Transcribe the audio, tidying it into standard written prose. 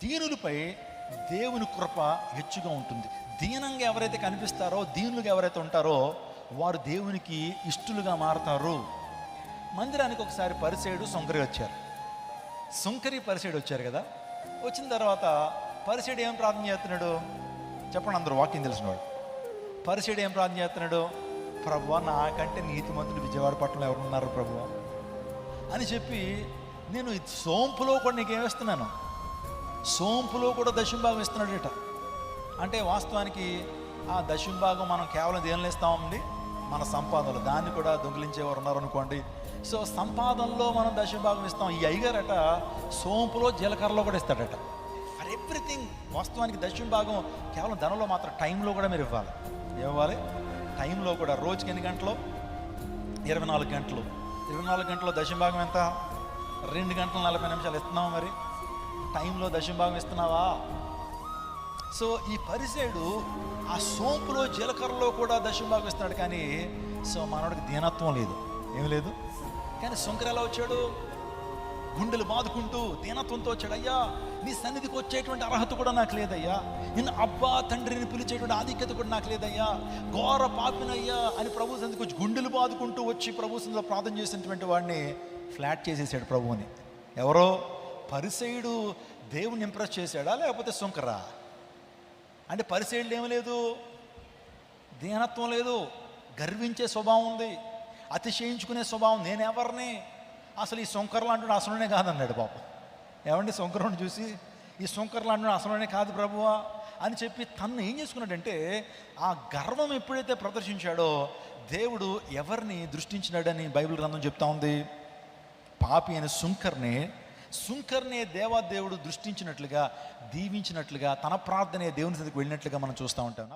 దీనులపై దేవుని కృప హెచ్చుగా ఉంటుంది. దీనంగా ఎవరైతే కనిపిస్తారో, దీనులుగా ఎవరైతే ఉంటారో వారు దేవునికి ఇష్టలుగా మారతారు. మందిరానికి ఒకసారి పరిసేయుడు సుంకరి వచ్చారు. సుంకరి పరిసేయుడు వచ్చారు కదా. వచ్చిన తర్వాత పరిసేయుడు ఏం ప్రార్థన చేస్తున్నాడు చెప్పండి, అందరూ వాక్యం తెలిసినవాడు. పరిసేయుడు ఏం ప్రార్థన చేస్తున్నాడు? ప్రభువా, నాకంటే నీతిమంతుడు విజయవాడ పట్టణంలో ఎవరున్నారు ప్రభువా అని చెప్పి, నేను సోంపులో కూడా నీకేమిస్తున్నాను, సోంపులో కూడా దశంభాగం ఇస్తున్నాడట. అంటే వాస్తవానికి ఆ దశంభాగం మనం కేవలం దేనిలో ఇస్తామండి, మన సంపాదనలు. దాన్ని కూడా దొంగిలించేవారు ఉన్నారు అనుకోండి. సో సంపాదనలో మనం దశంభాగం ఇస్తాం. ఈ అయ్యగారట సోంపులో జీలకర్రలో కూడా ఇస్తాడట. For everything. వాస్తవానికి దశంభాగం కేవలం ధనంలో మాత్రం, టైంలో కూడా మీరు ఇవ్వాలి. ఇవ్వాలి టైంలో కూడా. రోజుకి ఎన్ని గంటలు? 24 గంటలు. 24 గంటల్లో దశంభాగం ఎంత? 2 గంటల 40 నిమిషాలు ఇస్తున్నావా? మరి టైంలో దశంభాగం ఇస్తున్నావా? సో ఈ పరిసేయుడు ఆ సోంపులో జీలకర్రలో కూడా దశంభాగం ఇస్తున్నాడు. కానీ సో మనోడికి దీనత్వం లేదు, ఏమి లేదు. కానీ సుంకరి ఎలా వచ్చాడు? గుండెలు బాదుకుంటూ దీనత్వంతో వచ్చాడు. అయ్యా, నీ సన్నిధికి వచ్చేటువంటి అర్హత కూడా నాకు లేదయ్యా, నిన్ను అబ్బా తండ్రిని పిలిచేటువంటి ఆధిక్యత కూడా నాకు లేదయ్యా, ఘోర పాపినయ్యా అని ప్రభు సన్నిధికి వచ్చి గుండెలు బాదుకుంటూ వచ్చి ప్రభు సన్నిధిలో ప్రార్థన చేసినటువంటి వాడిని ఫ్లాట్ చేసేసాడు ప్రభువుని. ఎవరో పరిసేయుడు దేవుని ఇంప్రెస్ చేశాడా లేకపోతే సుంకరా? అంటే పరిసేయుడు ఏమీ లేదు, దీనత్వం లేదు, గర్వించే స్వభావం ఉంది, అతిశయించుకునే స్వభావం. నేనెవరిని, అసలు ఈ సుంకర్లు అంటున్నాడు అసలునే కాదన్నాడు పాపం. ఏమండి, సుంకరుని చూసి ఈ సుంకర్లు అంటున్నాడు అసలునే కాదు ప్రభువా అని చెప్పి తను ఏం చేసుకున్నాడంటే, ఆ గర్వం ఎప్పుడైతే ప్రదర్శించాడో దేవుడు ఎవరిని దృష్టించినాడని బైబిల్ గ్రంథం చెప్తా ఉంది. పాపి అయిన సుంకర్నే దేవాదేవుడు దృష్టించినట్లుగా, దీవించినట్లుగా, తన ప్రార్థనే దేవుని సన్నిధికి వెళ్ళినట్లుగా మనం చూస్తూ ఉంటాం.